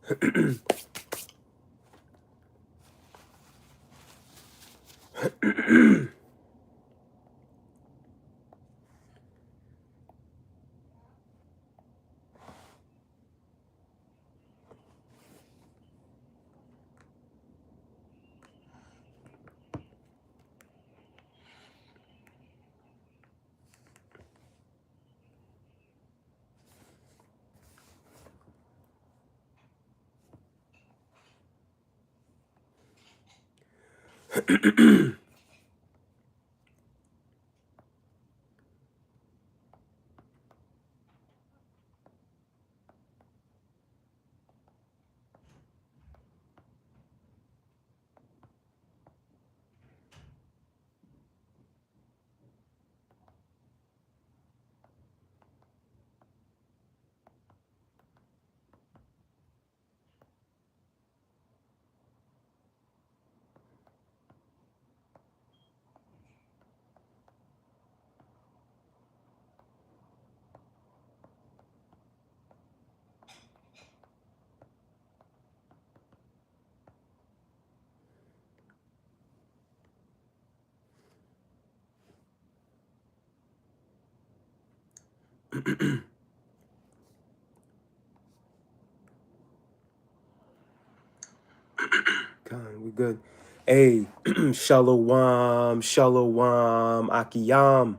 We good. Hey, shalom, shalom, akiyam.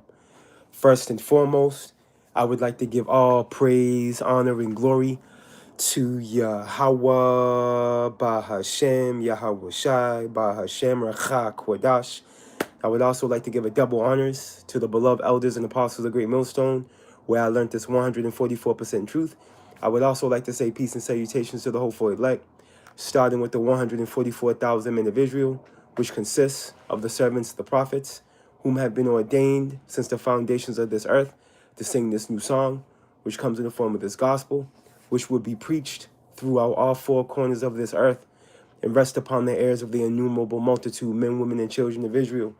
First and foremost, I would like to give all praise, honor, and glory to Yahweh, Bahashem, Yahweh Shai, Bahashem, Racha, Kodash. I would also like to give a double honors to the beloved elders and apostles of the Great Millstone, where I learned this 144% truth. I would also like to say peace and salutations to the hopeful elect, starting with the 144,000 men of Israel, which consists of the servants, the prophets, whom have been ordained since the foundations of this earth to sing this new song, which comes in the form of this gospel, which will be preached throughout all four corners of this earth and rest upon the ears of the innumerable multitude, men, women, and children of Israel,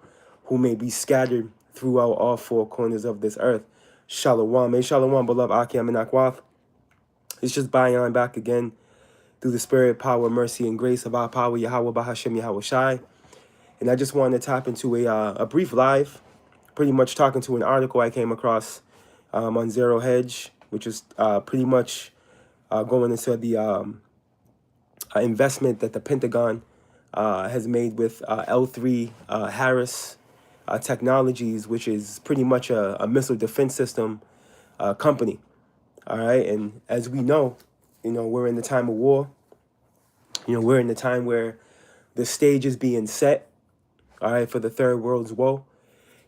who may be scattered throughout all four corners of this earth. Shalom. Hey, shalom, beloved Akim and Akwath. It's just Bayan back again through the spirit, power, mercy, and grace of our power, Yahweh Bahashem, Yahweh Shai. And I just wanted to tap into a brief live, pretty much talking to an article I came across on Zero Hedge, which is pretty much going into the investment that the Pentagon has made with L3 Harris Technologies, which is pretty much a missile defense system company. All right. And as we know, we're in the time of war. We're in the time where the stage is being set, all right, for the third world's woe.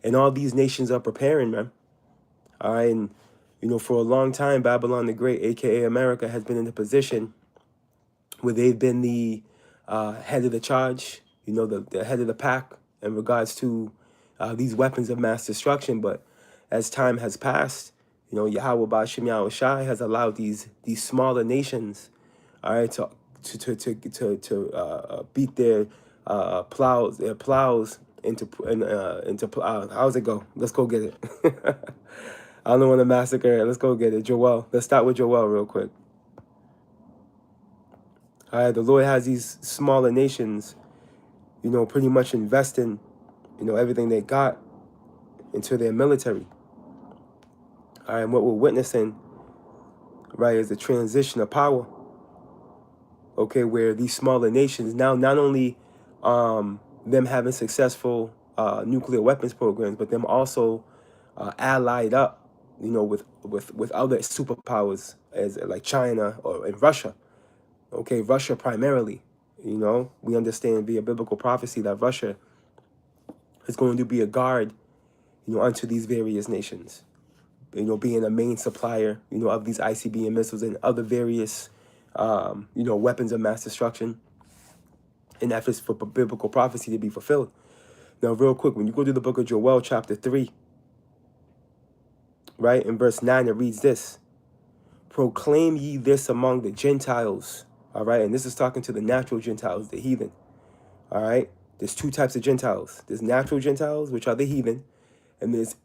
And all these nations are preparing, man. All right. And, for a long time, Babylon the Great, a.k.a. America, has been in a position where they've been the head of the charge, the head of the pack in regards to these weapons of mass destruction. But as time has passed, Yahweh Ba'ashem Yahweh Shai has allowed these smaller nations, all right, to beat their plows into how's it go? Let's go get it. I don't want to massacre it. Let's go get it. Joel. Let's start with Joel real quick. All right, the Lord has these smaller nations, pretty much investing, everything they got into their military. All right, and what we're witnessing, right, is the transition of power. Okay, where these smaller nations now, not only them having successful nuclear weapons programs, but them also allied up, with other superpowers as like China and Russia. Okay, Russia primarily. We understand via biblical prophecy that Russia is going to be a guard, unto these various nations. Being a main supplier, of these ICBM missiles and other various, weapons of mass destruction in efforts for biblical prophecy to be fulfilled. Now, real quick, when you go to the book of Joel, chapter 3, right, in verse 9, it reads this: proclaim ye this among the Gentiles. All right, and this is talking to the natural Gentiles, the heathen. All right, there's two types of Gentiles. There's natural Gentiles, which are the heathen, and there's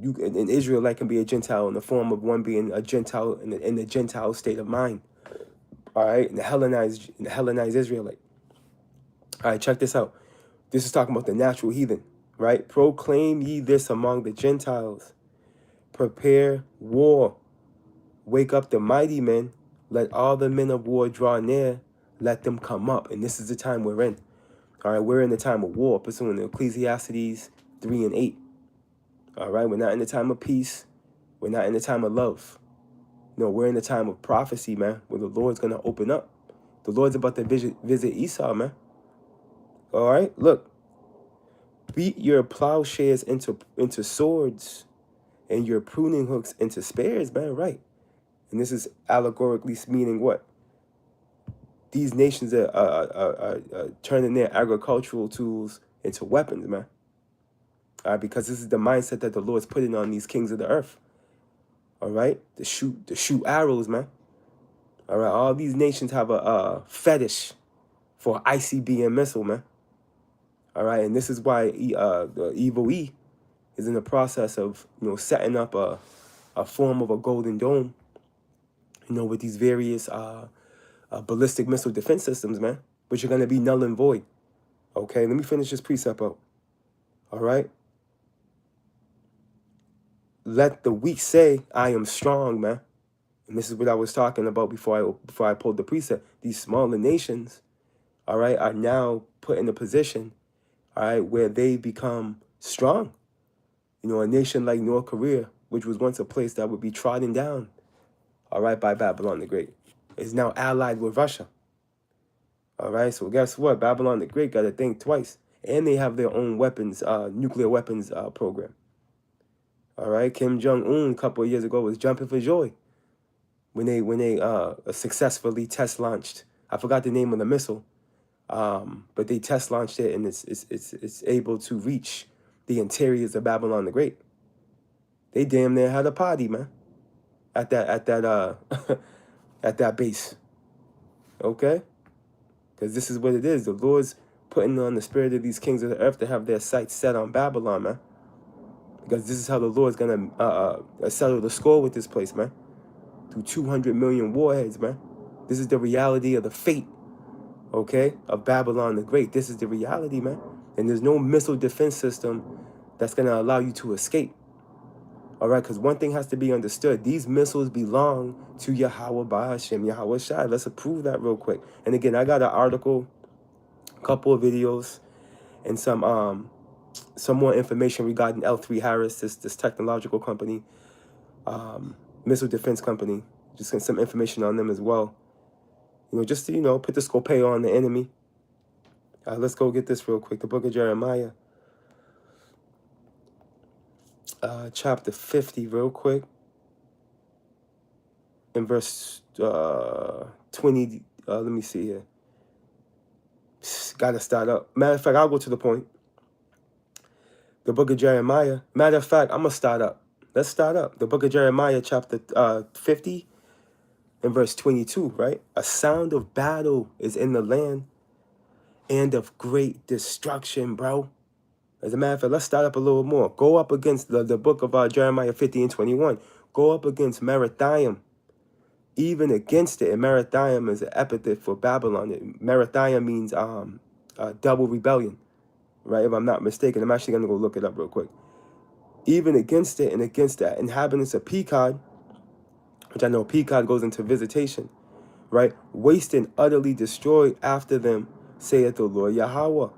an Israelite can be a Gentile in the form of one being a Gentile in the Gentile state of mind. All right, and the Hellenized Israelite. All right, check this out. This is talking about the natural heathen, right? Proclaim ye this among the Gentiles. Prepare war. Wake up the mighty men. Let all the men of war draw near. Let them come up. And this is the time we're in. All right, we're in the time of war, pursuing the Ecclesiastes 3 and 8. All right, we're not in the time of peace. We're not in the time of love. No, we're in the time of prophecy, man, where the Lord's going to open up. The Lord's about to visit Esau, man. All right, look. Beat your plowshares into swords and your pruning hooks into spears, man, right? And this is allegorically meaning what? These nations are turning their agricultural tools into weapons, man. All right, because this is the mindset that the Lord's putting on these kings of the earth. All right, to shoot arrows, man. All right, all these nations have a fetish for ICBM missile, man. All right, and this is why the Evil E is in the process of setting up a form of a golden dome, with these various ballistic missile defense systems, man, which are going to be null and void. Okay, let me finish this precept out. All right. Let the weak say, I am strong, man. And this is what I was talking about before I pulled the precept. These smaller nations, all right, are now put in a position, all right, where they become strong. A nation like North Korea, which was once a place that would be trodden down, all right, by Babylon the Great, is now allied with Russia. All right, so guess what? Babylon the Great got to think twice. And they have their own weapons, nuclear weapons program. All right, Kim Jong-un a couple of years ago was jumping for joy when they successfully test launched. I forgot the name of the missile, but they test launched it, and it's able to reach the interiors of Babylon the Great. They damn near had a party, man, at that at that base. Okay, because this is what it is. The Lord's putting on the spirit of these kings of the earth to have their sights set on Babylon, man. Because this is how the Lord's going to settle the score with this place, man. Through 200 million warheads, man. This is the reality of the fate, okay, of Babylon the Great. This is the reality, man. And there's no missile defense system that's going to allow you to escape. All right, because one thing has to be understood. These missiles belong to Yahweh Ba'ashem, Yahweh Shai. Let's approve that real quick. And again, I got an article, a couple of videos, and some more information regarding L3 Harris, this technological company, missile defense company. Just some information on them as well. Just to, put the scopeo on the enemy. Let's go get this real quick. The book of Jeremiah, chapter 50, real quick. In verse 20, let me see here. Got to start up. Matter of fact, I'll go to the point. The book of Jeremiah. Matter of fact, I'm going to start up. Let's start up. The book of Jeremiah, chapter 50, and verse 22, right? A sound of battle is in the land and of great destruction, bro. As a matter of fact, let's start up a little more. Go up against the book of Jeremiah 50 and 21. Go up against Merathaim. Even against it. And Merathaim is an epithet for Babylon. Merathaim means double rebellion, right? If I'm not mistaken. I'm actually going to go look it up real quick. Even against it and against the inhabitants of Pekod, which I know Pekod goes into visitation, right? Waste and utterly destroy after them, saith the Lord Yahweh,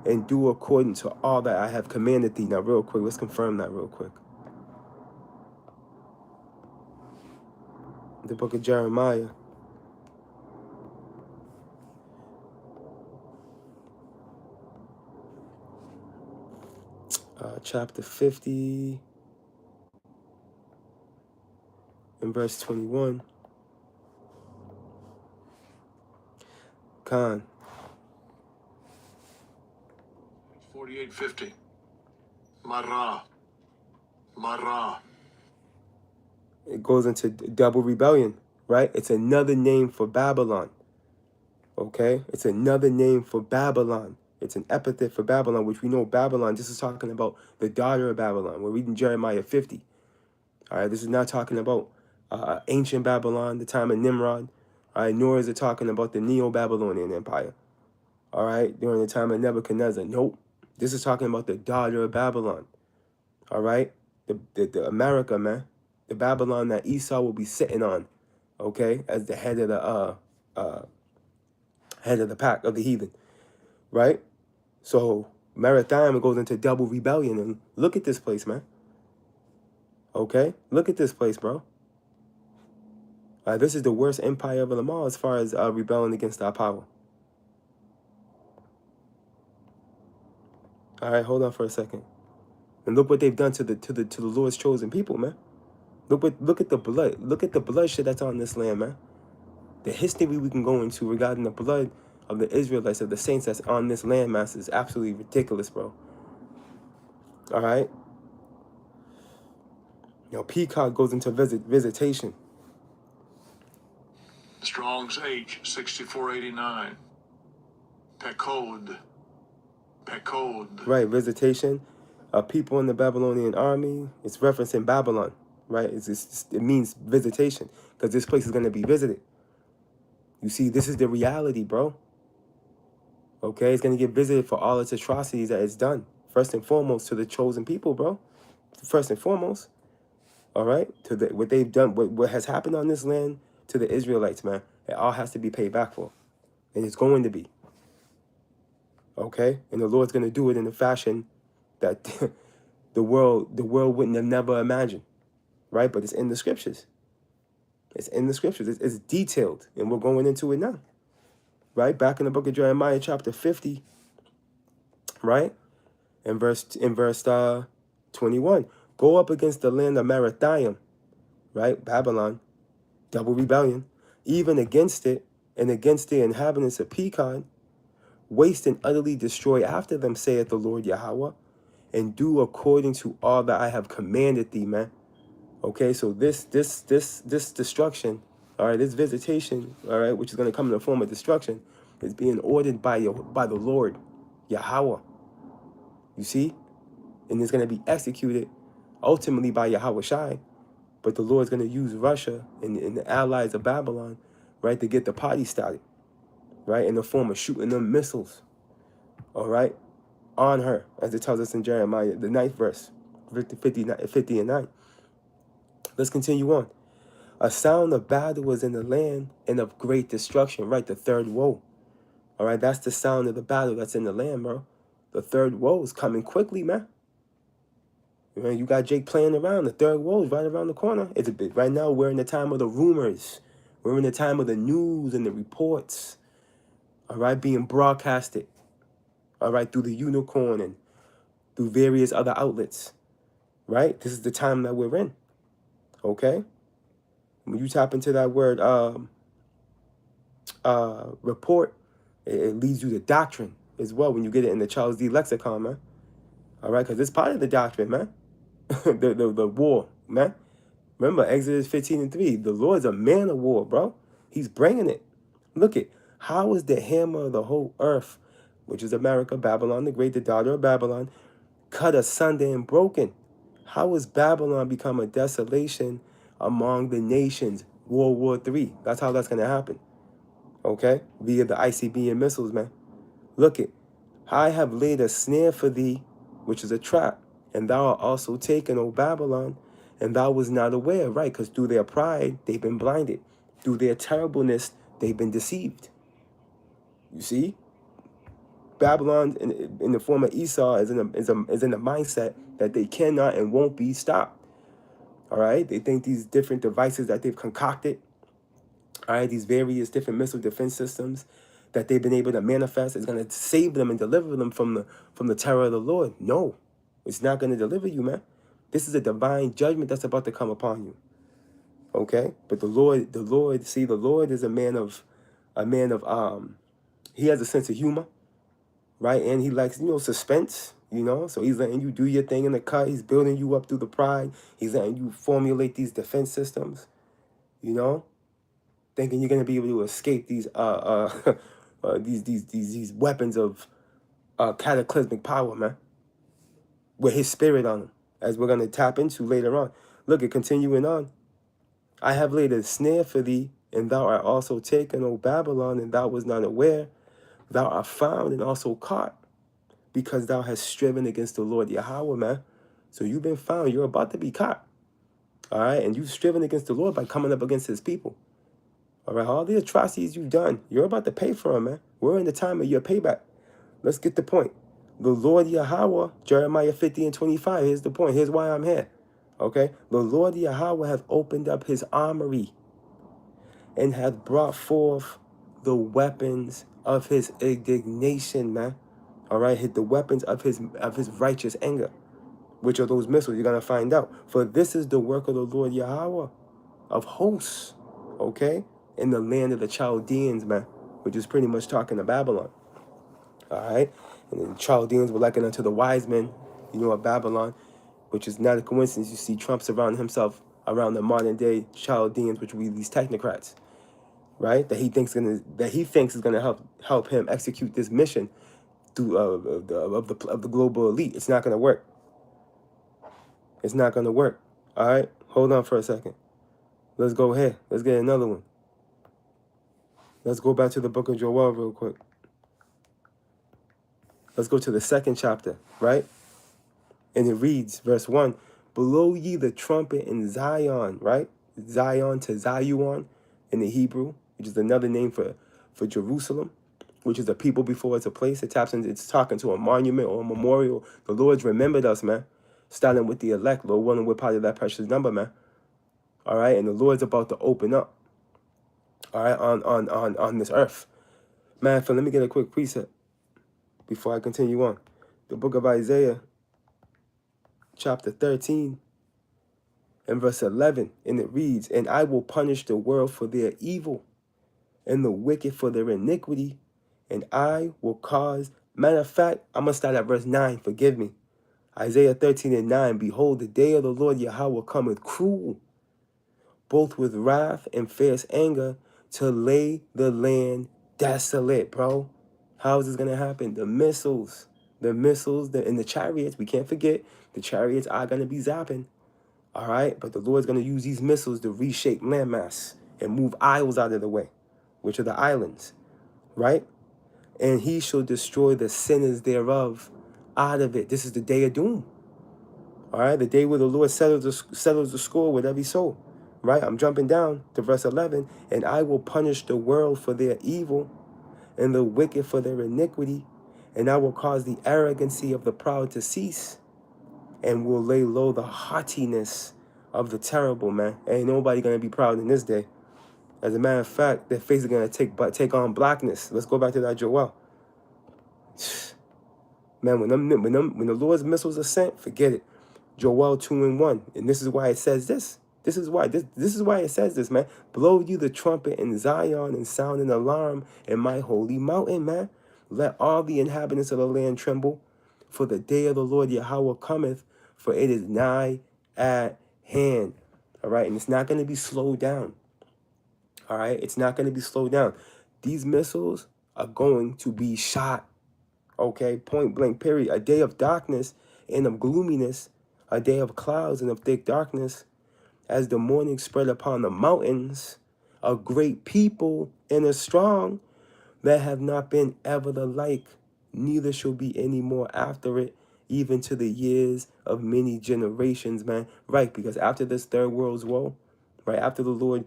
and do according to all that I have commanded thee. Now, real quick, let's confirm that real quick. The book of Jeremiah. Chapter 50 and verse 21. Khan. 4850. Marah. It goes into double rebellion, right? It's another name for Babylon. Okay? It's another name for Babylon. It's an epithet for Babylon, which we know Babylon. This is talking about the daughter of Babylon. We're reading Jeremiah 50. All right? This is not talking about ancient Babylon, the time of Nimrod. All right, nor is it talking about the Neo-Babylonian Empire. All right, during the time of Nebuchadnezzar. Nope. This is talking about the daughter of Babylon. All right, the America, man, the Babylon that Esau will be sitting on, okay, as the head of the pack of the heathen, right? So Maritime goes into double rebellion, and look at this place, man. Okay, look at this place, bro. This is the worst empire of them all as far as rebelling against our power. All right, hold on for a second. And look what they've done to the Lord's chosen people, man. Look at the blood. Look at the bloodshed that's on this land, man. The history we can go into regarding the blood of the Israelites, of the saints that's on this landmass, is absolutely ridiculous, bro. All right. You know, Peacock goes into visitation. Strong's H 6489. Pekod. Right, visitation. People in the Babylonian army. It's referencing Babylon, right? It means visitation because this place is going to be visited. You see, this is the reality, bro. Okay, it's going to get visited for all its atrocities that it's done. First and foremost to the chosen people, bro. First and foremost. All right, to what they've done, what has happened on this land to the Israelites, man. It all has to be paid back for, and it's going to be. Okay, and the Lord's going to do it in a fashion that the world wouldn't have never imagined, right? But it's in the scriptures. It's in the scriptures. It's detailed, and we're going into it now, right? Back in the book of Jeremiah, chapter 50, right? In verse 21, go up against the land of Maritime, right? Babylon, double rebellion, even against it and against the inhabitants of Pekod, waste and utterly destroy after them, saith the Lord Yahweh, and do according to all that I have commanded thee, man. Okay, so this destruction, all right, this visitation, all right, which is going to come in the form of destruction, is being ordered by the Lord Yahweh. You see, and it's going to be executed ultimately by Yahweh Shai, but the Lord's going to use Russia and the allies of Babylon, right, to get the party started, right, in the form of shooting them missiles, all right, on her, as it tells us in Jeremiah, the 9th verse, 50 and 9. Let's continue on. A sound of battle was in the land and of great destruction, right, the third woe. All right, that's the sound of the battle that's in the land, bro. The third woe is coming quickly, man. You got Jake playing around. The third woe is right around the corner. It's a bit. Right now, we're in the time of the rumors. We're in the time of the news and the reports. All right, being broadcasted. All right, through the unicorn and through various other outlets. Right? This is the time that we're in. Okay? When you tap into that word report, it leads you to doctrine as well when you get it in the Charles D. Lexicon, man. All right, because it's part of the doctrine, man. the war, man. Remember, Exodus 15:3. The Lord's a man of war, bro. He's bringing it. Look at, how is the hammer of the whole earth, which is America, Babylon the Great, the daughter of Babylon, cut asunder and broken? How has Babylon become a desolation among the nations? World War III. That's how that's going to happen. Okay? Via the ICBM missiles, man. Look it. I have laid a snare for thee, which is a trap. And thou art also taken, O Babylon, and thou was not aware, right? Because through their pride, they've been blinded. Through their terribleness, they've been deceived. You see? Babylon, in the form of Esau, is in the mindset that they cannot and won't be stopped. All right? They think these different devices that they've concocted, all right, these various different missile defense systems that they've been able to manifest is going to save them and deliver them from the terror of the Lord. No, it's not going to deliver you, man. This is a divine judgment that's about to come upon you. Okay? But the Lord, see, the Lord is a man of, he has a sense of humor, right? And he likes, suspense, so he's letting you do your thing in the cut. He's building you up through the pride. He's letting you formulate these defense systems, thinking you're going to be able to escape these these weapons of cataclysmic power, man, with his spirit on them, as we're going to tap into later on. Look, at continuing on. I have laid a snare for thee and thou art also taken, O Babylon, and thou was not aware. Thou art found and also caught, because thou hast striven against the Lord Yahweh, man. So you've been found. You're about to be caught. All right? And you've striven against the Lord by coming up against his people. All right? All the atrocities you've done, you're about to pay for them, man. We're in the time of your payback. Let's get the point. The Lord Yahweh, Jeremiah 50 and 25. Here's the point. Here's why I'm here. Okay? The Lord Yahweh hath opened up his armory and hath brought forth the weapons of his indignation, man. All right? The weapons of his righteous anger. Which are those missiles? You're going to find out. For this is the work of the Lord Yahweh of hosts. Okay? In the land of the Chaldeans, man. Which is pretty much talking to Babylon. All right? And the Chaldeans were likened unto the wise men, of Babylon, which is not a coincidence. You see Trump surrounding himself around the modern day Chaldeans, which would be these technocrats, right? That he thinks is gonna help him execute this mission through of the global elite. It's not gonna work. It's not gonna work. All right, hold on for a second. Let's go ahead. Let's get another one. Let's go back to the book of Joel real quick. Let's go to the 2nd chapter, right? And it reads, verse 1, blow ye the trumpet in Zion, right? Zion to Zayuan in the Hebrew, which is another name for Jerusalem, which is a people before it's a place. It's talking to a monument or a memorial. The Lord's remembered us, man. Starting with the elect, Lord willing, we're part of that precious number, man. All right, and the Lord's about to open up, all right, on this earth. Man, let me get a quick precept before I continue on. The book of Isaiah, chapter 13 and verse 11, and it reads, and I will punish the world for their evil and the wicked for their iniquity, and I will cause, matter of fact, I'm going to start at verse 9, forgive me. Isaiah 13 and 9, behold, the day of the Lord Yahweh cometh cruel, both with wrath and fierce anger, to lay the land desolate, bro. How is this going to happen? The missiles, and the chariots, we can't forget, the chariots are going to be zapping, all right? But the Lord's going to use these missiles to reshape landmass and move isles out of the way, which are the islands, right? And he shall destroy the sinners thereof out of it. This is the day of doom, all right? The day where the Lord settles the score with every soul, right? I'm jumping down to verse 11. And I will punish the world for their evil and the wicked for their iniquity, and I will cause the arrogancy of the proud to cease, and will lay low the haughtiness of the terrible, man. Ain't nobody gonna be proud in this day. As a matter of fact, their faces are gonna take on blackness. Let's go back to that Joel. Man, when the Lord's missiles are sent, forget it. Joel 2 and 1, and this is why it says this. This is why it says this, man. Blow you the trumpet in Zion and sound an alarm in my holy mountain, man. Let all the inhabitants of the land tremble, for the day of the Lord Yahweh cometh, for it is nigh at hand. All right, and it's not going to be slowed down. All right, it's not going to be slowed down. These missiles are going to be shot. Okay, point blank, period. A day of darkness and of gloominess, a day of clouds and of thick darkness, as the morning spread upon the mountains, a great people and a strong, that have not been ever the like, neither shall be any more after it, even to the years of many generations, man. Right, because after this third world's woe, right, after the Lord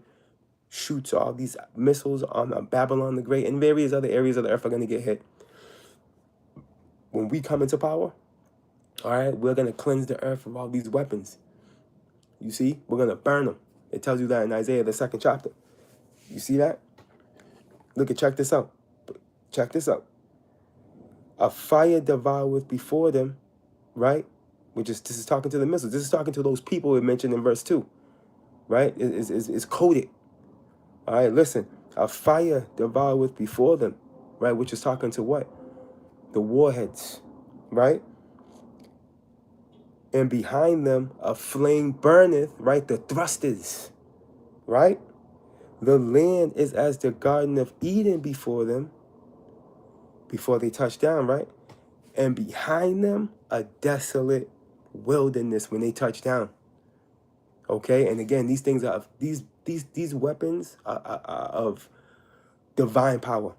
shoots all these missiles on Babylon the Great and various other areas of the earth are going to get hit. When we come into power, all right, we're going to cleanse the earth of all these weapons. You see, we're going to burn them. It tells you that in Isaiah, the 2nd chapter. You see that? Look check this out. Check this out. A fire devoureth before them, right? This is talking to the missiles. This is talking to those people we mentioned in verse 2, right? It's coded. All right, listen. A fire devoureth before them, right? Which is talking to what? The warheads, right? And behind them a flame burneth, right? The thrusters, right? The land is as the Garden of Eden before them, before they touch down, right? And behind them a desolate wilderness when they touch down. Okay, and again, these these weapons are of divine power.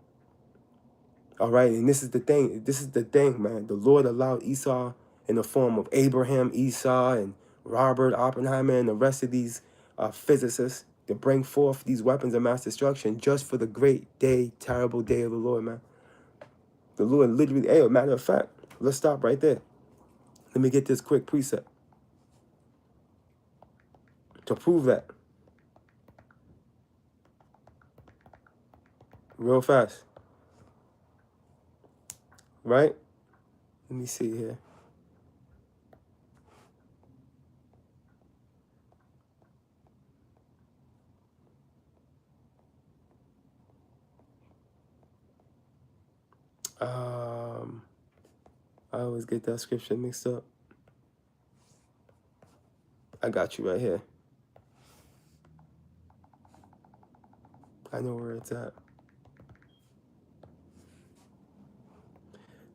All right, and this is the thing. This is the thing, man. The Lord allowed Esau in the form of Abraham, Esau, and Robert Oppenheimer, and the rest of these physicists to bring forth these weapons of mass destruction just for the great day, terrible day of the Lord, man. The Lord literally, hey, matter of fact, let's stop right there. Let me get this quick precept to prove that. Real fast. Right? Let me see here. I always get that scripture mixed up. I got you right here. I know where it's at.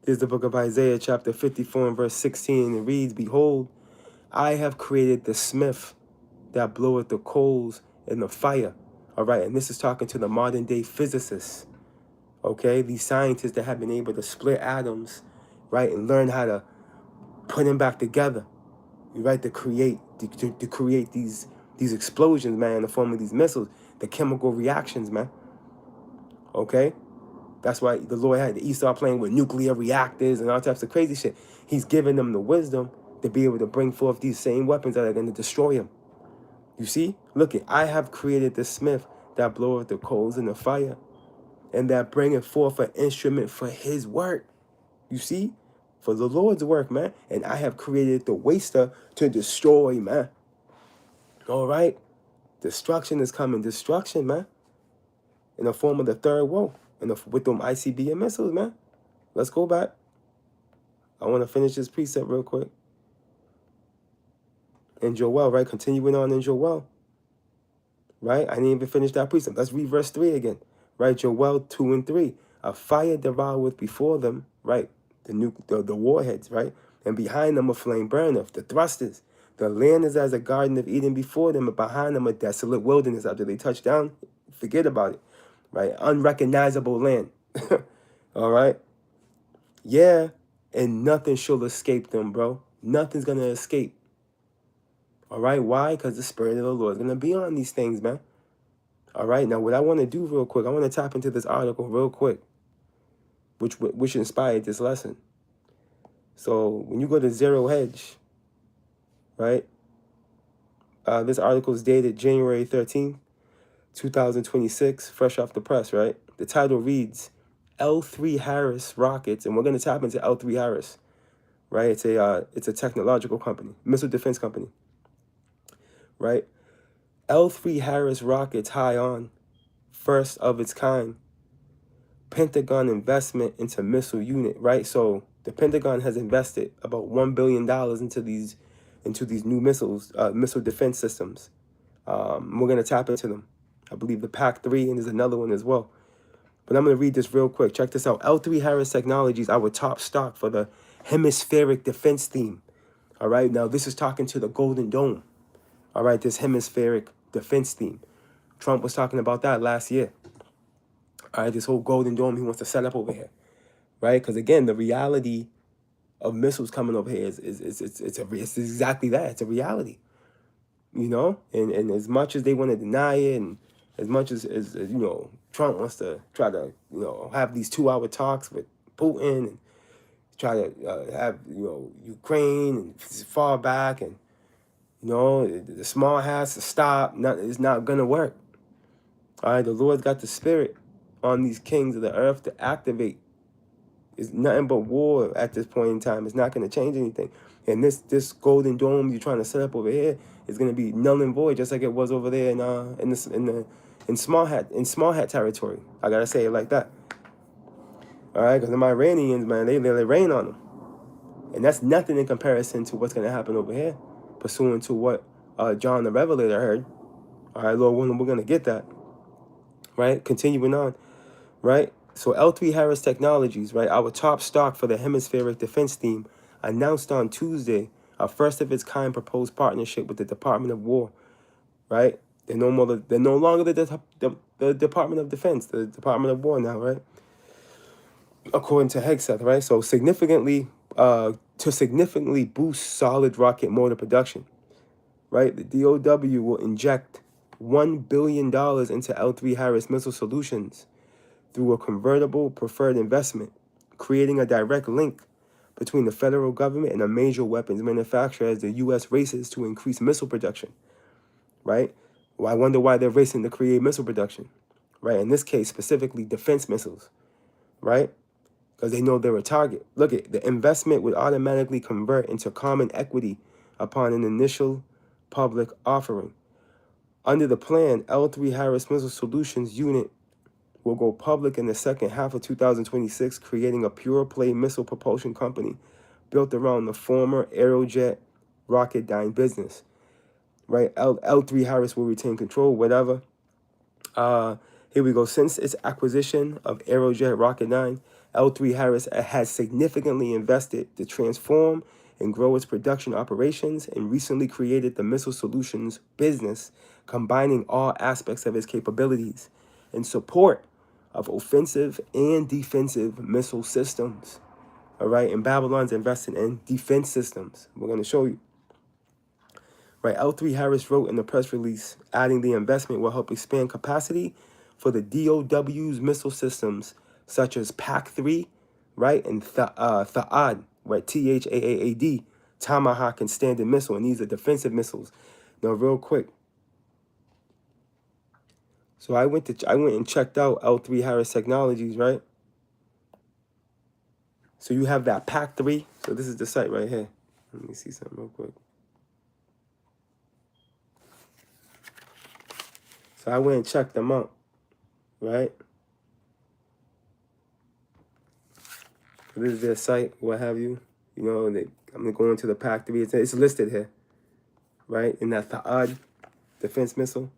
There's the book of Isaiah, chapter 54 and verse 16. It reads, "Behold, I have created the smith that bloweth the coals in the fire." All right, and this is talking to the modern day physicists. Okay, these scientists that have been able to split atoms, right, and learn how to put them back together, right, to create these explosions, man, in the form of these missiles, the chemical reactions, man. Okay, that's why the Lord had Esau playing with nuclear reactors and all types of crazy shit. He's giving them the wisdom to be able to bring forth these same weapons that are going to destroy him. You see, look it. I have created the smith that bloweth the coals in the fire, and that bringeth forth an instrument for his work. You see? For the Lord's work, man. And I have created the waster to destroy, man. All right? Destruction is coming. Destruction, man. In the form of the third woe. With them ICBM missiles, man. Let's go back. I want to finish this precept real quick. In Joel, right? Continuing on in Joel. Right? I didn't even finish that precept. Let's read verse 3 again. Right? Joel 2 and 3. A fire devoureth before them, right? The warheads, right? And behind them a flame burneth, the thrusters. The land is as a garden of Eden before them, and behind them a desolate wilderness. After they touch down, forget about it, right? Unrecognizable land. All right? Yeah, and nothing shall escape them, bro. Nothing's going to escape. All right? Why? Because the Spirit of the Lord is going to be on these things, man. All right? Now, what I want to do real quick, I want to tap into this article real quick, which inspired this lesson. So when you go to Zero Hedge, right? This article is dated January 13th, 2026, fresh off the press, right? The title reads, L3 Harris Rockets, and we're going to tap into L3 Harris, right? It's a technological company, missile defense company, right? L3 Harris Rockets high on, first of its kind, Pentagon investment into missile unit, right? So the Pentagon has invested about $1 billion into these new missiles, missile defense systems. We're going to tap into them. I believe the PAC-3, and there's another one as well. But I'm going to read this real quick. Check this out. L3 Harris Technologies, our top stock for the hemispheric defense theme. All right, now this is talking to the Golden Dome. All right, this hemispheric defense theme. Trump was talking about that last year. All right, this whole Golden Dome he wants to set up over here, right? Because again, the reality of missiles coming over here is exactly that. It's a reality, you know. And as much as they want to deny it, and as much as you know, Trump wants to try to have these 2-hour talks with Putin and try to have Ukraine and fall back, and the small has to stop. It's not gonna work. All right, the Lord's got the spirit on these kings of the earth to activate. It's nothing but war at this point in time. It's not going to change anything. And this Golden Dome you're trying to set up over here is going to be null and void, just like it was over there in Small Hat territory. I gotta say it like that. All right, because the Iranians, man, they rain on them, and that's nothing in comparison to what's going to happen over here, pursuant to what John the Revelator heard. All right, Lord willing, we're going to get that. Right, continuing on. Right? So L3 Harris Technologies, right, our top stock for the hemispheric defense theme, announced on Tuesday a first of its kind proposed partnership with the Department of War, right? They're no more. They're no longer the Department of Defense, the Department of War now, right? According to Hegseth, right? So to significantly boost solid rocket motor production, right? The DOW will inject $1 billion into L3 Harris Missile Solutions through a convertible preferred investment, creating a direct link between the federal government and a major weapons manufacturer as the U.S. races to increase missile production, right? Well, I wonder why they're racing to create missile production, right? In this case, specifically defense missiles, right? Because they know they're a target. Look, the investment would automatically convert into common equity upon an initial public offering. Under the plan, L3 Harris Missile Solutions unit will go public in the second half of 2026, creating a pure-play missile propulsion company built around the former Aerojet Rocketdyne business. Right, L3 Harris will retain control, whatever. Here we go. Since its acquisition of Aerojet Rocketdyne, L3 Harris has significantly invested to transform and grow its production operations and recently created the Missile Solutions business, combining all aspects of its capabilities in support of offensive and defensive missile systems. All right, and Babylon's investing in defense systems. We're going to show you. Right, L3 Harris wrote in the press release, adding the investment will help expand capacity for the DOW's missile systems, such as PAC-3, right, and THAAD, right, THAAD, Tomahawk and Standard Missile, and these are defensive missiles. Now, real quick. So I went and checked out L3 Harris Technologies, right? So you have that PAC-3. So this is the site right here. Let me see something real quick. So I went and checked them out, right? This is their site, what have you. You know, I'm going to go into the PAC-3. It's listed here, right? In that THAAD defense missile.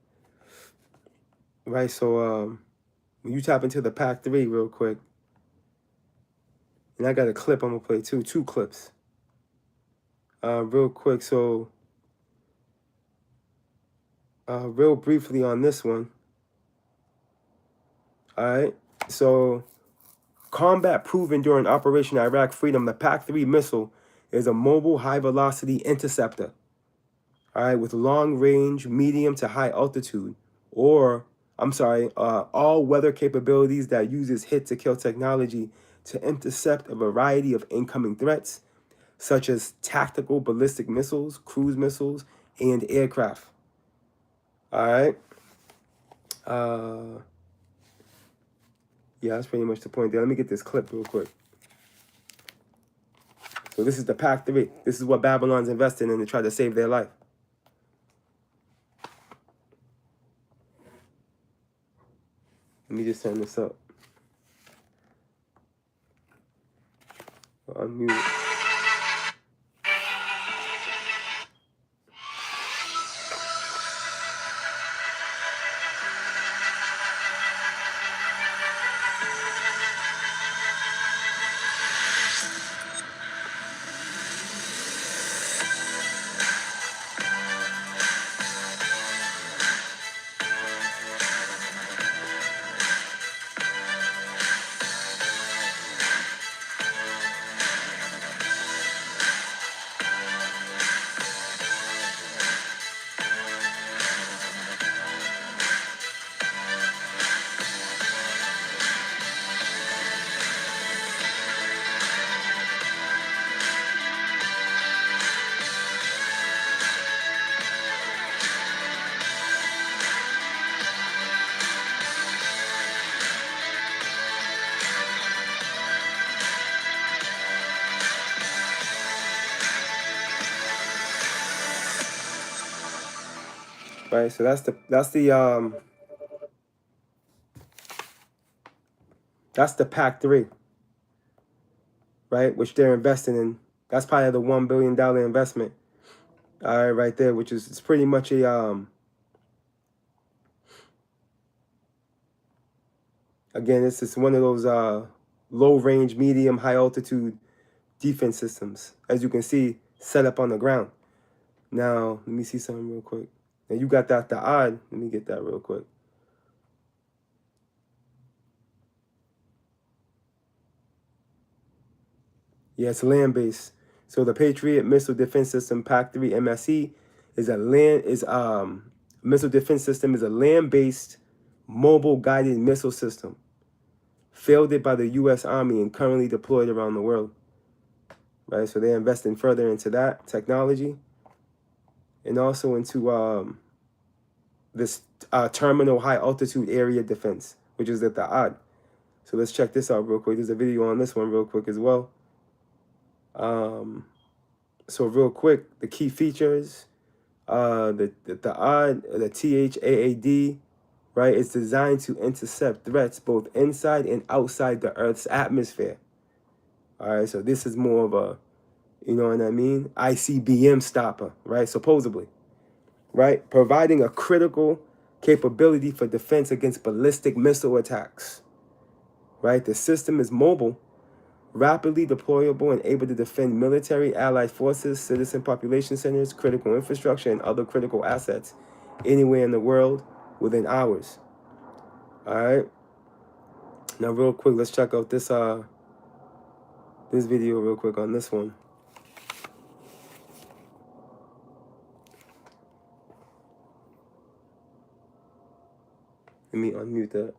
Right, so when you tap into the PAC-3 real quick, and I got a clip I'm going to play too, two clips. Real quick, so real briefly on this one. All right, so combat proven during Operation Iraq Freedom, the PAC-3 missile is a mobile high-velocity interceptor, all right, with long-range, medium to high altitude, all-weather capabilities that uses hit-to-kill technology to intercept a variety of incoming threats, such as tactical ballistic missiles, cruise missiles, and aircraft. All right. Yeah, that's pretty much the point there. Let me get this clip real quick. So this is the PAC-3. This is what Babylon's investing in to try to save their life. Let me just turn this up. Unmute it. Right, so that's the PAC-3, right, which they're investing in. That's probably the $1 billion investment. All right, right there, which is it's pretty much a again, it's just one of those low range, medium, high altitude defense systems, as you can see, set up on the ground. Now, let me see something real quick. Now you got that the odd. Let me get that real quick. Yeah, it's land-based. So the Patriot Missile Defense System PAC-3 MSE is a missile defense system is a land-based mobile guided missile system fielded by the U.S. Army and currently deployed around the world. Right, so they're investing further into that technology and also into this terminal high altitude area defense, which is at the odd. So let's check this out real quick. There's a video on this one real quick as well. So real quick, the key features, the THAAD, right? It's designed to intercept threats both inside and outside the Earth's atmosphere. All right, so this is more of a, you know what I mean, ICBM stopper, right? Supposedly, right? Providing a critical capability for defense against ballistic missile attacks, right? The system is mobile, rapidly deployable, and able to defend military, allied forces, citizen population centers, critical infrastructure, and other critical assets anywhere in the world within hours. All right. Now, real quick, let's check out this this video real quick on this one. Let me unmute that.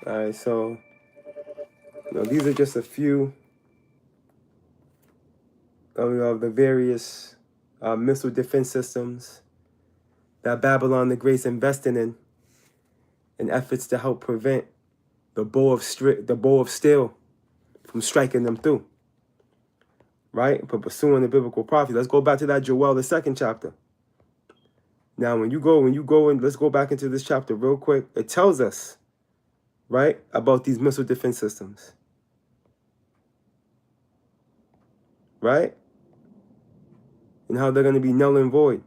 All right, so these are just a few of the various missile defense systems that Babylon the Great's investing in efforts to help prevent the bow of steel from striking them through. Right? But pursuing the biblical prophecy. Let's go back to that Joel, the 2nd chapter. Now, when you go and let's go back into this chapter real quick. It tells us, right, about these missile defense systems. Right? And how they're going to be null and void.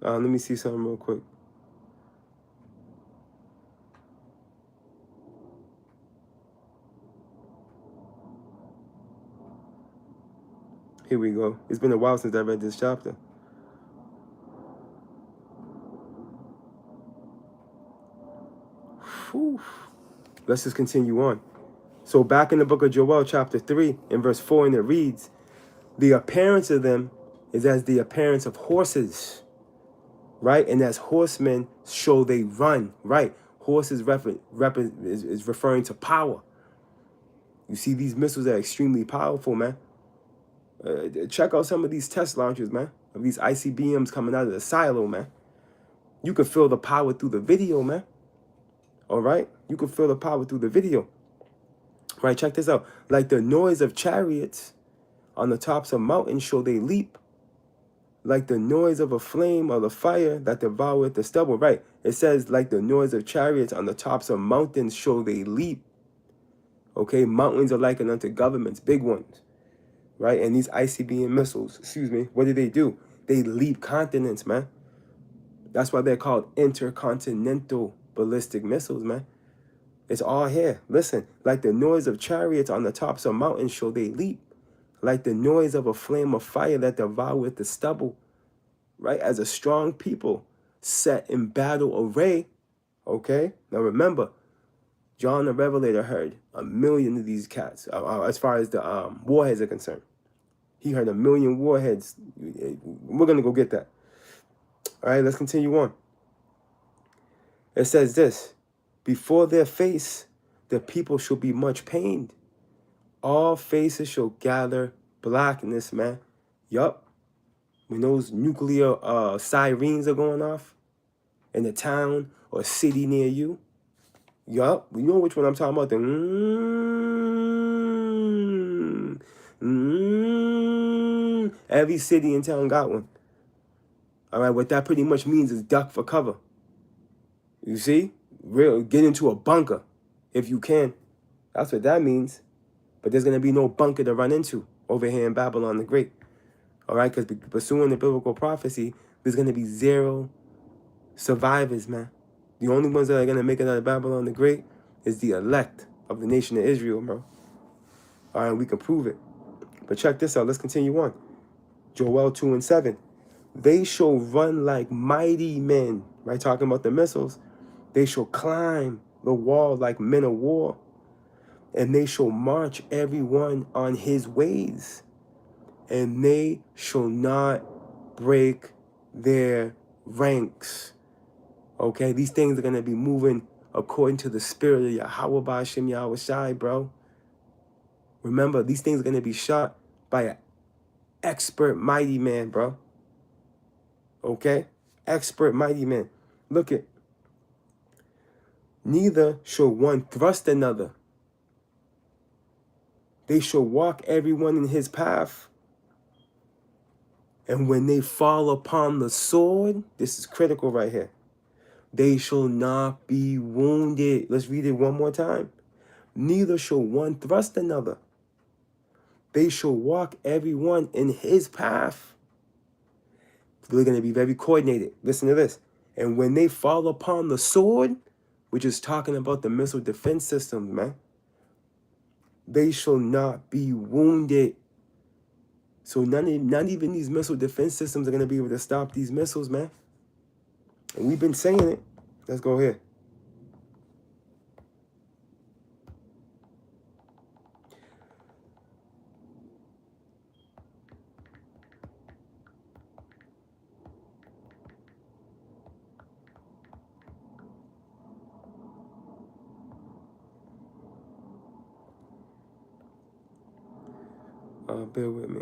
Let me see something real quick. Here we go. It's been a while since I read this chapter. Whew. Let's just continue on. So back in the book of Joel, chapter 3, in verse 4, and it reads, the appearance of them is as the appearance of horses, right? And as horsemen, so they run, right? Horses is referring to power. You see, these missiles are extremely powerful, man. Check out some of these test launchers, man, of these ICBMs coming out of the silo, man. You can feel the power through the video, man. All right? You can feel the power through the video. Right, check this out. Like the noise of chariots on the tops of mountains show they leap. Like the noise of a flame or the fire that devoureth the stubble. Right, it says like the noise of chariots on the tops of mountains show they leap. Okay, mountains are likened unto governments, big ones. Right, and these ICBM missiles, what do? They leap continents, man. That's why they're called intercontinental ballistic missiles, man. It's all here. Listen, like the noise of chariots on the tops of mountains show they leap. Like the noise of a flame of fire that devoureth the stubble. Right, as a strong people set in battle array. Okay, now remember, John the Revelator heard 1,000,000 of these cats, as far as the warheads are concerned. He heard 1,000,000 warheads. We're going to go get that. All right, let's continue on. It says this. Before their face, the people shall be much pained. All faces shall gather blackness, man. Yup. When those nuclear sirens are going off in a town or city near you. Yup. We know which one I'm talking about. The every city in town got one. All right, what that pretty much means is duck for cover. You see? Get into a bunker if you can. That's what that means. But there's going to be no bunker to run into over here in Babylon the Great. All right? Because pursuing the biblical prophecy, there's going to be 0 survivors, man. The only ones that are going to make it out of Babylon the Great is the elect of the nation of Israel, bro. All right, we can prove it. But check this out. Let's continue on. Joel 2:7. They shall run like mighty men. Right? Talking about the missiles. They shall climb the wall like men of war. And they shall march everyone on his ways. And they shall not break their ranks. Okay? These things are going to be moving according to the spirit of Yahweh Ba'ashem Yahweh Shai, bro. Remember, these things are going to be shot by an expert mighty man, bro. Okay? Expert mighty man. Look it. Neither shall one thrust another. They shall walk everyone in his path. And when they fall upon the sword, this is critical right here. They shall not be wounded. Let's read it one more time. Neither shall one thrust another. They shall walk everyone in his path. They're going to be very coordinated. Listen to this. And when they fall upon the sword, which is talking about the missile defense systems, man, they shall not be wounded. So not even these missile defense systems are going to be able to stop these missiles, man. And we've been saying it. Let's go here. Bear with me.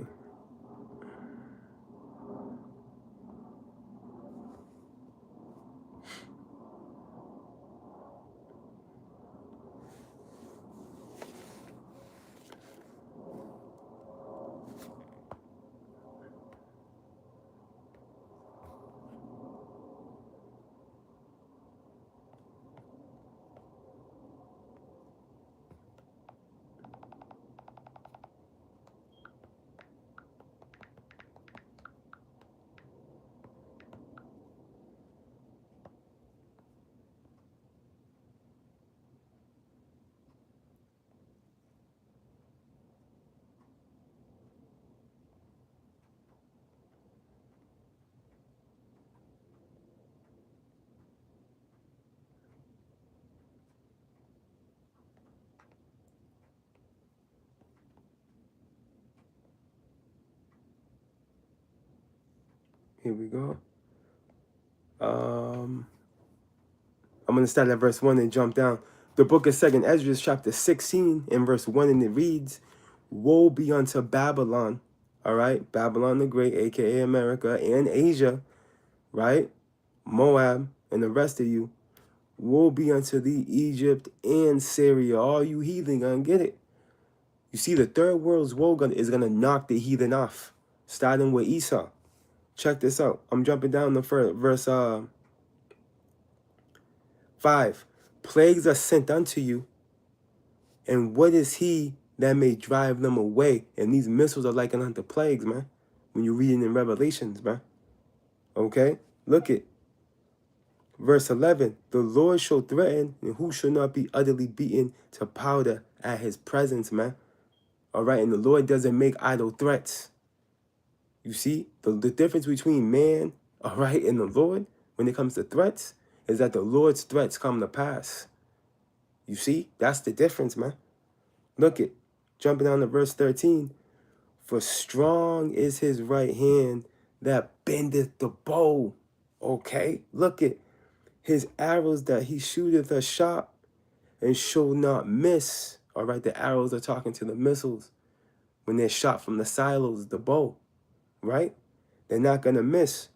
Here we go. I'm going to start at verse 1 and jump down. The book of 2nd Esdras, chapter 16, and verse 1, and it reads, Woe be unto Babylon, all right? Babylon the Great, a.k.a. America, and Asia, right? Moab, and the rest of you. Woe be unto thee, Egypt and Syria. All you heathen gonna get it. You see, the third world's woe is gonna knock the heathen off, starting with Esau. Check this out. I'm jumping down to verse 5. Plagues are sent unto you, and what is he that may drive them away? And these missiles are likened unto plagues, man. When you're reading in Revelations, man. Okay? Look it. Verse 11. The Lord shall threaten, and who shall not be utterly beaten to powder at his presence, man. All right? And the Lord doesn't make idle threats. You see? The difference between man, all right, and the Lord, when it comes to threats, is that the Lord's threats come to pass. You see? That's the difference, man. Look it. Jumping down to verse 13. For strong is his right hand that bendeth the bow. Okay? Look it. His arrows that he shooteth are sharp, and shall not miss. All right, the arrows are talking to the missiles when they're shot from the silos, the bow, right? They're not going to miss.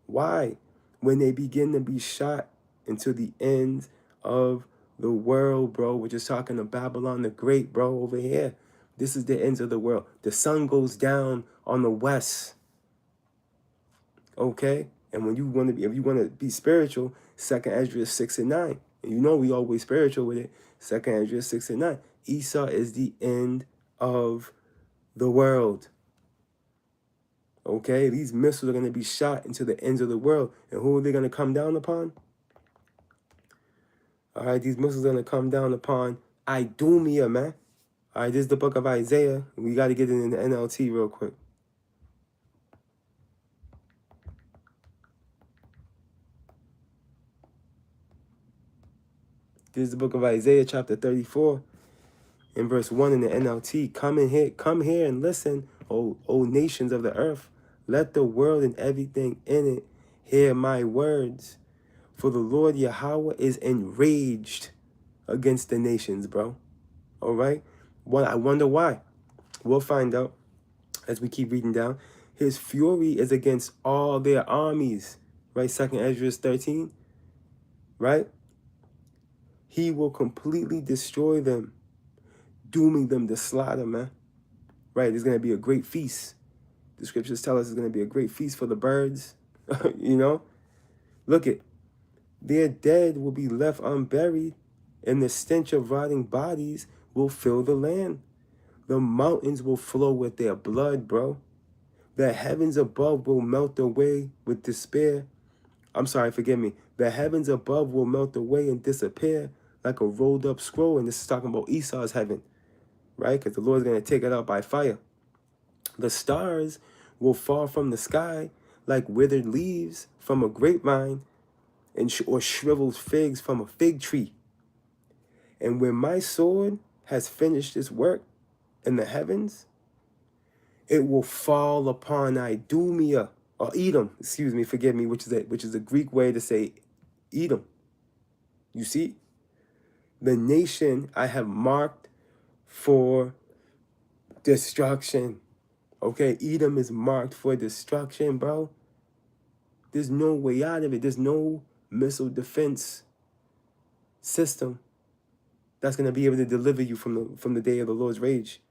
Why? When they begin to be shot into the ends of the world, bro. We're just talking to Babylon the Great, bro, over here. This is the ends of the world. The sun goes down on the west. Okay? And when you want to be, if you want to be spiritual, 2nd Ezra 6 and 9. And you know we always spiritual with it. 2nd Ezra 6 and 9. Esau is the end of the world. Okay? These missiles are going to be shot into the ends of the world. And who are they going to come down upon? All right, these missiles are going to come down upon Idumea, man. All right, this is the book of Isaiah. We got to get it in the NLT real quick. This is the book of Isaiah, chapter 34, in verse 1 in the NLT. Come here and listen, O nations of the earth. Let the world and everything in it hear my words. For the Lord Yahweh is enraged against the nations, bro. All right? Well, I wonder why. We'll find out as we keep reading down. His fury is against all their armies. Right? 2nd Ezra 13. Right? He will completely destroy them, dooming them to slaughter, man. Right? There's going to be a great feast. The scriptures tell us it's going to be a great feast for the birds. You know? Look it. Their dead will be left unburied, and the stench of rotting bodies will fill the land. The mountains will flow with their blood, bro. The heavens above will melt away with despair. I'm sorry, forgive me. The heavens above will melt away and disappear like a rolled up scroll. And this is talking about Esau's heaven, right? Because the Lord's going to take it out by fire. The stars will fall from the sky like withered leaves from a grapevine or shriveled figs from a fig tree. And when my sword has finished its work in the heavens, it will fall upon Idumea, or Edom, excuse me, forgive me, which is a Greek way to say Edom. You see? The nation I have marked for destruction. Okay, Edom is marked for destruction, bro. There's no way out of it. There's no missile defense system that's going to be able to deliver you from the day of the Lord's rage.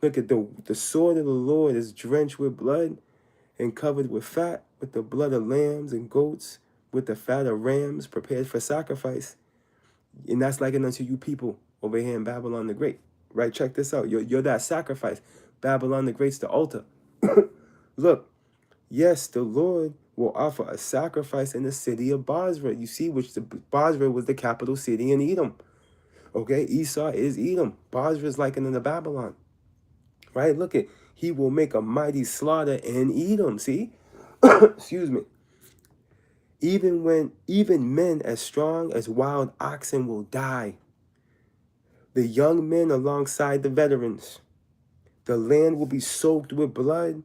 Look at the sword of the Lord is drenched with blood and covered with fat, with the blood of lambs and goats, with the fat of rams prepared for sacrifice. And that's likened unto you people over here in Babylon the Great. Right? Check this out. You're that sacrifice. Babylon the Great's the altar. Look, yes, the Lord will offer a sacrifice in the city of Basra. You see, Basra was the capital city in Edom. Okay, Esau is Edom. Basra is likened unto Babylon. Right? Look at, he will make a mighty slaughter in Edom. See? Excuse me. Even men as strong as wild oxen will die. The young men alongside the veterans. The land will be soaked with blood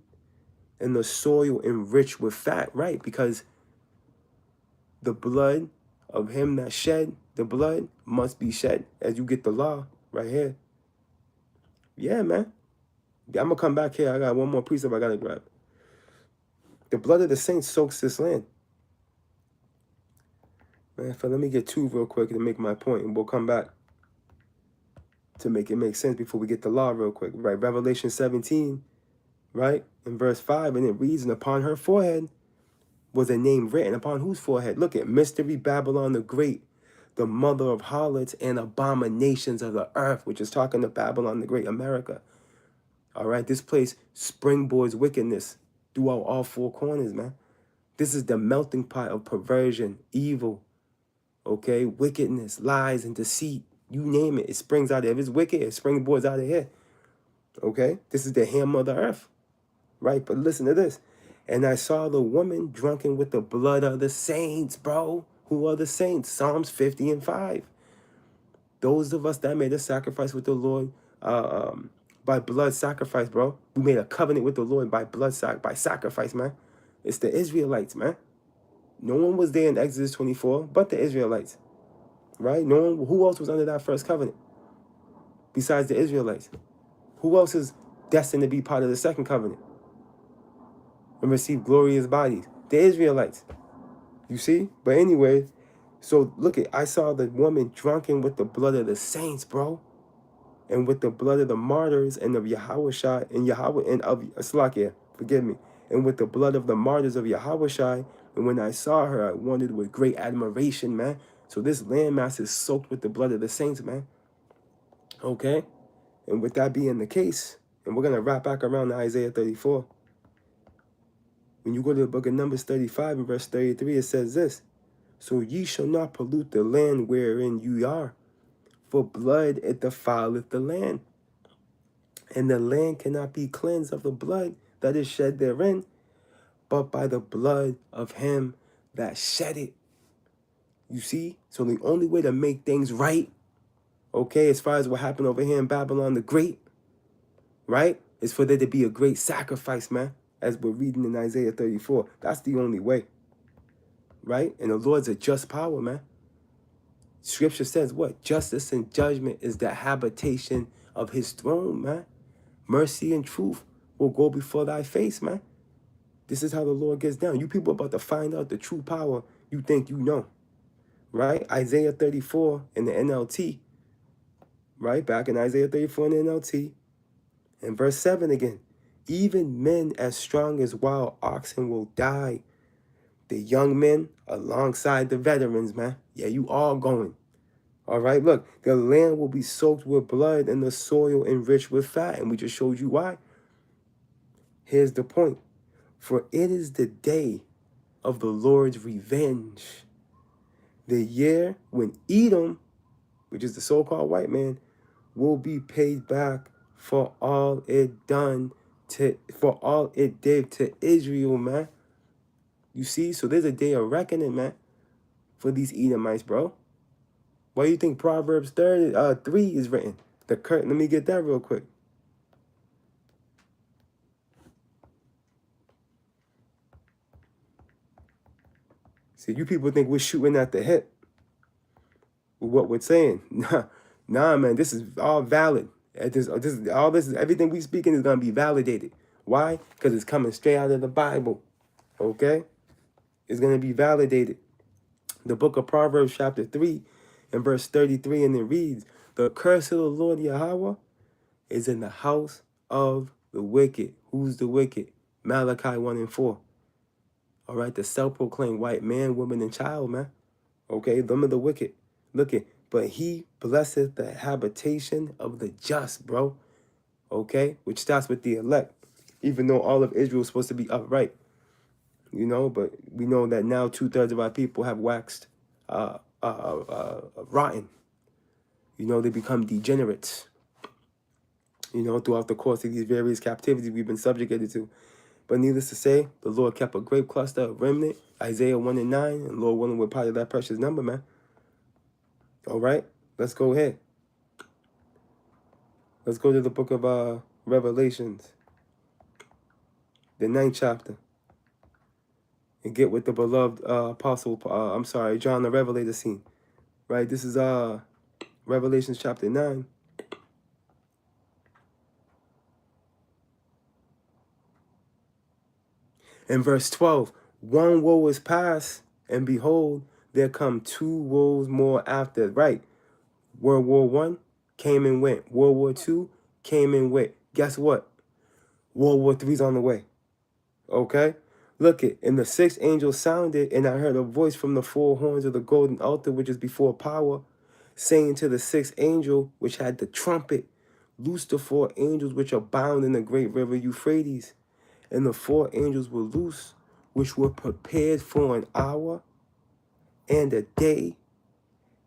and the soil enriched with fat, right? Because the blood of him that shed the blood must be shed, as you get the law right here. Yeah, man. I'm going to come back here. I got one more precept I got to grab. The blood of the saints soaks this land. Man, let me get two real quick to make my point, and we'll come back to make it make sense before we get the law real quick. Right, Revelation 17, right, in verse 5, and it reads, and upon her forehead was a name written. Upon whose forehead? Look at Mystery Babylon the Great, the mother of harlots and abominations of the earth, which is talking to Babylon the Great, America. All right, this place springboards wickedness throughout all four corners, man. This is the melting pot of perversion, evil, okay, wickedness, lies, and deceit. You name it, it springs out of it. If it's wicked, it springboards out of here. Okay, this is the hammer of the earth, right? But listen to this. And I saw the woman drunken with the blood of the saints, bro. Who are the saints? Psalms 50 and 5. Those of us that made a sacrifice with the Lord by blood sacrifice, bro. We made a covenant with the Lord by by sacrifice, man. It's the Israelites, man. No one was there in Exodus 24 but the Israelites. right? No one, who else was under that first covenant besides the Israelites? Who else is destined to be part of the second covenant and receive glorious bodies? The Israelites. You see? But anyway, so look I saw the woman drunken with the blood of the saints, bro. And with the blood of the martyrs and of Yahushua and Yahweh and of Slakia, forgive me. And with the blood of the martyrs of Yahushua. And when I saw her, I wondered with great admiration, man. So this landmass is soaked with the blood of the saints, man. Okay? And with that being the case, and we're going to wrap back around to Isaiah 34. When you go to the book of Numbers 35 and verse 33, it says this. So ye shall not pollute the land wherein you are, for blood it defileth the land. And the land cannot be cleansed of the blood that is shed therein, but by the blood of him that shed it. You see? So the only way to make things right, okay, as far as what happened over here in Babylon the Great, right, is for there to be a great sacrifice, man, as we're reading in Isaiah 34. That's the only way, right? And the Lord's a just power, man. Scripture says what? Justice and judgment is the habitation of his throne, man. Mercy and truth will go before thy face, man. This is how the Lord gets down. You people are about to find out the true power you think you know, right? Isaiah 34 in the NLT, right? Back in Isaiah 34 in the NLT, and verse 7 again. Even men as strong as wild oxen will die. The young men alongside the veterans, man. Yeah, you all going. All right, look, the land will be soaked with blood and the soil enriched with fat. And we just showed you why. Here's the point. For it is the day of the Lord's revenge. The year when Edom, which is the so-called white man, will be paid back for all it did to Israel, man. You see? So there's a day of reckoning, man, for these Edomites, bro. Why do you think Proverbs 3 is written? Let me get that real quick. See, you people think we're shooting at the hip with what we're saying. Nah, man, this is all valid. Everything we speaking is gonna be validated. Why? Because it's coming straight out of the Bible. Okay? It's gonna be validated. The book of Proverbs, chapter 3, and verse 33, and it reads, the curse of the Lord Yahweh is in the house of the wicked. Who's the wicked? Malachi 1 and 4. All right, the self-proclaimed white man, woman, and child, man. Okay, them are the wicked. Look it. But he blesseth the habitation of the just, bro. Okay, which starts with the elect. Even though all of Israel is supposed to be upright. You know, but we know that now 2/3 of our people have waxed rotten. You know, they become degenerates. You know, throughout the course of these various captivities we've been subjugated to. But needless to say, the Lord kept a great cluster of remnant, Isaiah 1 and 9, and Lord willing, we're part of that precious number, man. All right, let's go ahead. Let's go to the book of Revelations, the 9th chapter, and get with the beloved John the Revelator scene. Right, this is Revelations chapter 9. In verse 12, one woe is past, and behold, there come 2 woes more after. Right, World War I came and went. World War II came and went. Guess what? World War III's on the way. Okay? Look it. And the 6th angel sounded, and I heard a voice from the 4 horns of the golden altar, which is before power, saying to the 6th angel, which had the trumpet, loose the 4 angels which are bound in the great river Euphrates. And the 4 angels were loose, which were prepared for an hour, and a day,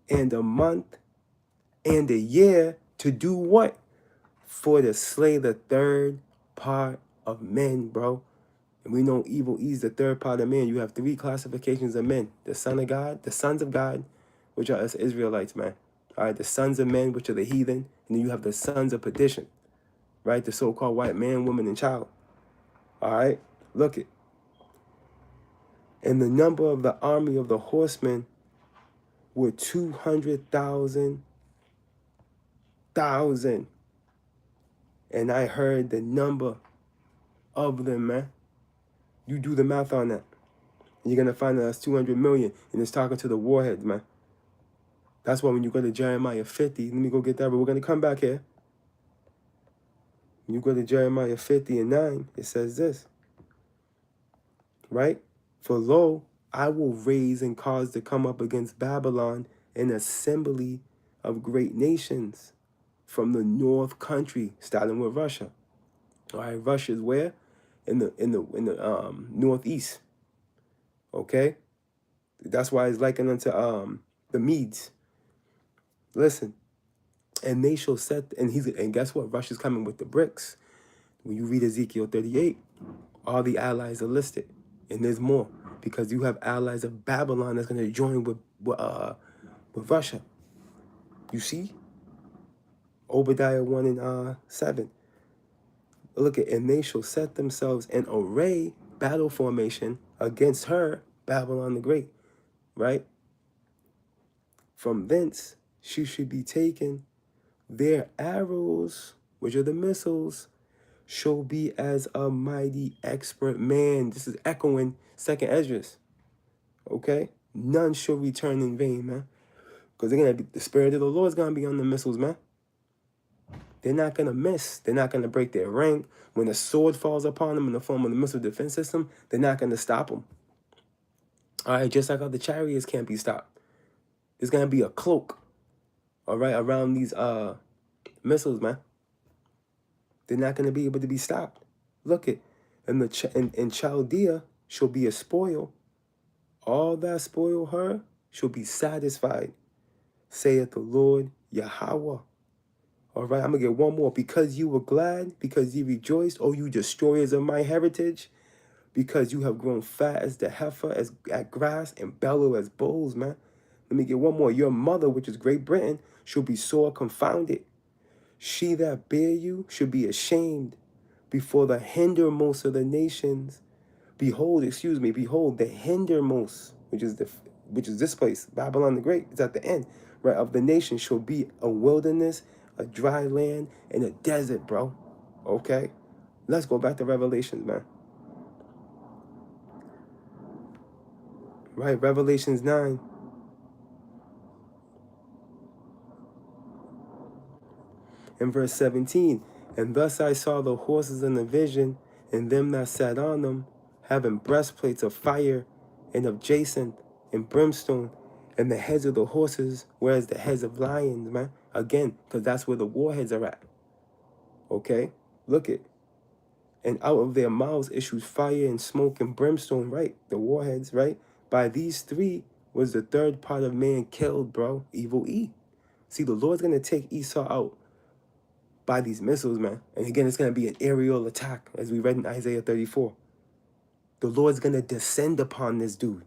and a month, and a year, to do what? For to slay the 3rd part of men, bro. And we know evil is the 3rd part of men. You have 3 classifications of men. The son of God, the sons of God, which are us Israelites, man. All right, the sons of men, which are the heathen. And then you have the sons of perdition, right? The so-called white man, woman, and child. All right, look it. And the number of the army of the horsemen were 200,000. And I heard the number of them, man. You do the math on that. You're going to find that that's 200 million. And it's talking to the warheads, man. That's why when you go to Jeremiah 50, let me go get that, but we're going to come back here. When you go to Jeremiah 50 and 9, it says this, right? For lo, I will raise and cause to come up against Babylon an assembly of great nations from the north country, starting with Russia. All right, Russia's where? In the northeast. Okay? That's why it's likened unto the Medes. Listen. And they shall set, and guess what? Russia's coming with the BRICS. When you read Ezekiel 38, all the allies are listed. And there's more. Because you have allies of Babylon that's going to join with Russia. You see? Obadiah 1 and 7. Look at, and they shall set themselves in array, battle formation, against her, Babylon the Great. Right? From thence she should be taken. Their arrows, which are the missiles, shall be as a mighty expert man. This is echoing 2nd Esdras. Okay? None shall return in vain, man. Because they're going to be, the Spirit of the Lord is going to be on the missiles, man. They're not going to miss. They're not going to break their rank. When the sword falls upon them in the form of the missile defense system, they're not going to stop them. All right? Just like how the chariots can't be stopped. There's going to be a cloak, all right, around these missiles, man. They're not going to be able to be stopped. Look it. And in Chaldea shall be a spoil. All that spoil her shall be satisfied, saith the Lord Yahweh. All right, I'm going to get one more. Because you were glad, because you rejoiced, O you destroyers of my heritage, because you have grown fat as the heifer, as at grass, and bellow as bulls, man. Let me get one more. Your mother, which is Great Britain, shall be sore confounded. She that bare you should be ashamed before the hindermost of the nations. Behold, behold, the hindermost, which is this place, Babylon the Great, is at the end, right, of the nation shall be a wilderness, a dry land, and a desert, bro. Okay? Let's go back to Revelations, man. Right, Revelations 9. In verse 17, and thus I saw the horses in the vision, and them that sat on them, having breastplates of fire, and of jacinth, and brimstone, and the heads of the horses, whereas the heads of lions, man. Again, because that's where the warheads are at. Okay? Look it. And out of their mouths issues fire and smoke and brimstone, right? The warheads, right? By these three was the third part of man killed, bro. Evil E. See, the Lord's going to take Esau out by these missiles, man. And again, it's going to be an aerial attack, as we read in Isaiah 34. The Lord's going to descend upon this dude.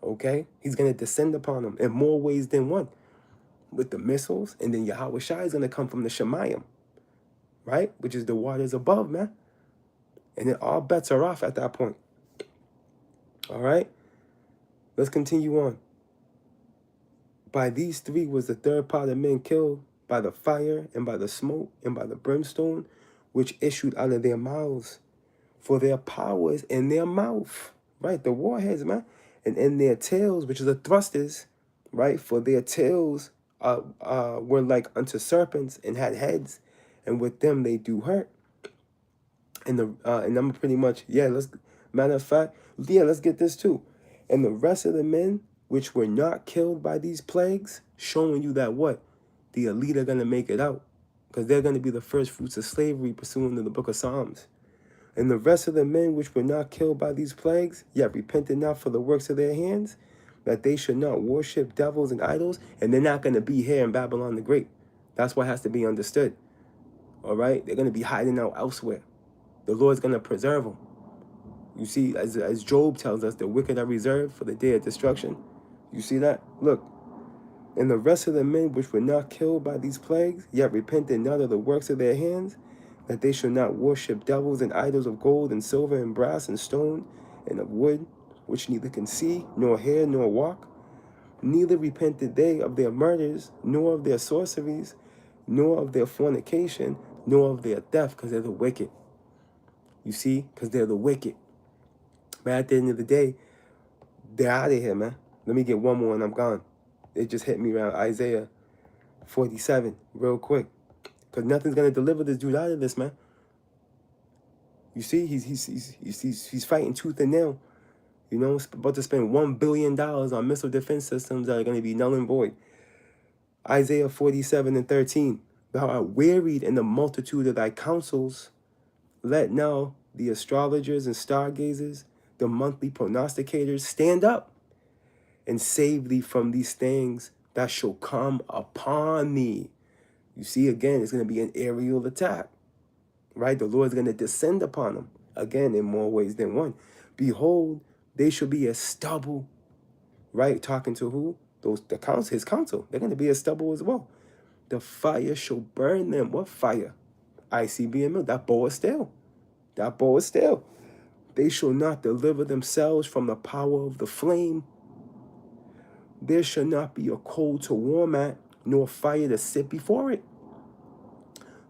Okay? He's going to descend upon him in more ways than one. With the missiles, and then Yahweh Shai is going to come from the Shemayim. Right? Which is the waters above, man. And then all bets are off at that point. All right? Let's continue on. By these three was the third part of men killed, by the fire, and by the smoke, and by the brimstone, which issued out of their mouths. For their power is in their mouth. Right? The warheads, man. And in their tails, which is the thrusters, right? For their tails were like unto serpents, and had heads, and with them they do hurt. And I'm pretty much, matter of fact, let's get this too. And the rest of the men which were not killed by these plagues, showing you that what? The elite are going to make it out. Because they're going to be the first fruits of slavery pursuant to the book of Psalms. And the rest of the men which were not killed by these plagues, yet repented not for the works of their hands, that they should not worship devils and idols, and they're not going to be here in Babylon the Great. That's what has to be understood. All right? They're going to be hiding out elsewhere. The Lord's going to preserve them. You see, as Job tells us, the wicked are reserved for the day of destruction. You see that? Look. And the rest of the men which were not killed by these plagues, yet repented not of the works of their hands, that they should not worship devils and idols of gold and silver and brass and stone and of wood, which neither can see, nor hear, nor walk, Neither repented they of their murders, nor of their sorceries, nor of their fornication, nor of their theft, because they're the wicked. You see? Because they're the wicked. But at the end of the day, they're out of here, man. Let me get one more and I'm gone. It just hit me around Isaiah 47 real quick. Because nothing's going to deliver this dude out of this, man. You see? He's fighting tooth and nail. You know, about to spend $1 billion on missile defense systems that are going to be null and void. Isaiah 47:13. Thou art wearied in the multitude of thy counsels. Let now the astrologers and stargazers, the monthly prognosticators, stand up and save thee from these things that shall come upon thee. You see, again, it's going to be an aerial attack, right? The Lord's going to descend upon them, again, in more ways than one. Behold, they shall be as stubble, right? Talking to who? His counsel. They're going to be as stubble as well. The fire shall burn them. What fire? ICBML. That bow is still. That bow is still. They shall not deliver themselves from the power of the flame. There shall not be a coal to warm at, nor fire to sit before it.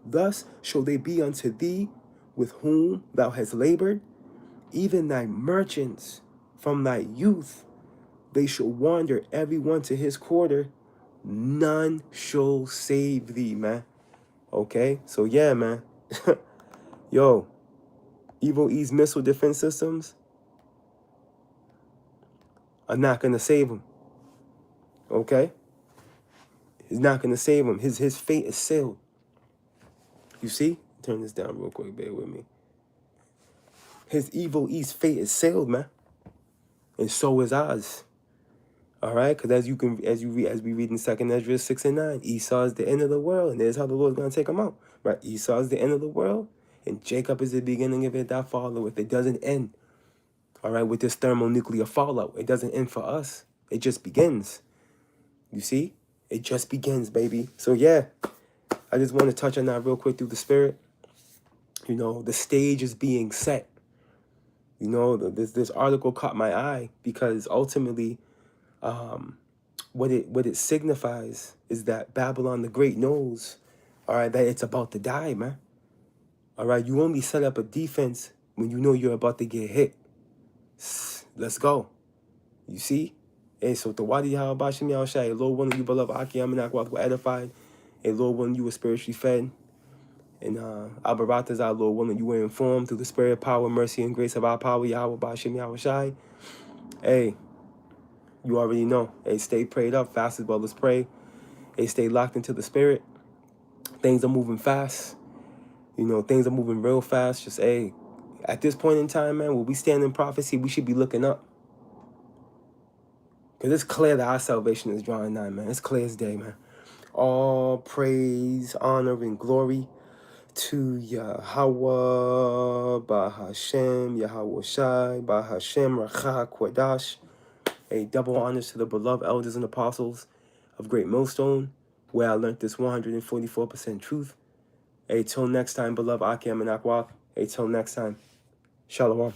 Thus shall they be unto thee with whom thou hast labored, even thy merchants from thy youth. They shall wander every one to his quarter. None shall save thee, man. Okay? So yeah, man. Yo, Evil E's missile defense systems are not going to save him. Okay? He's not going to save him. His fate is sealed. You see? Turn this down real quick. Bear with me. His Evil E's fate is sealed, man. And so is ours. All right? Because as we read in 2nd Ezra 6 and 9, Esau is the end of the world. And there's how the Lord's going to take him out. Right? Esau is the end of the world. And Jacob is the beginning of it that followeth. It doesn't end. All right? With this thermonuclear fallout. It doesn't end for us. It just begins. You see? It just begins, baby. So yeah. I just want to touch on that real quick through the spirit. You know, the stage is being set. You know, this article caught my eye because ultimately, what it signifies is that Babylon the Great knows, all right, that it's about to die, man. All right, you only set up a defense when you know you're about to get hit. Let's go. You see? Hey, so the Wadi Halabashim Yahushai, Lord willing, you beloved Aki Aminakwak were edified. Hey, Lord willing, you were spiritually fed. And Albaratazah, Lord willing, you were informed through the spirit, power, mercy, and grace of our power, Yahweh Bashim Yahushai. Hey, you already know. Hey, stay prayed up, fast as well as pray. Hey, stay locked into the spirit. Things are moving fast. You know, things are moving real fast. Just, hey, at this point in time, man, when we stand in prophecy, we should be looking up. Because it's clear that our salvation is drawing nigh, man. It's clear as day, man. All praise, honor, and glory to Yahweh, Bahashem, Yahweh Shai, Bahashem, Racha, Kodash. A double honors to the beloved elders and apostles of Great Millstone, where I learned this 144% truth. Till next time, beloved Akim and Akwak. Till next time, Shalom.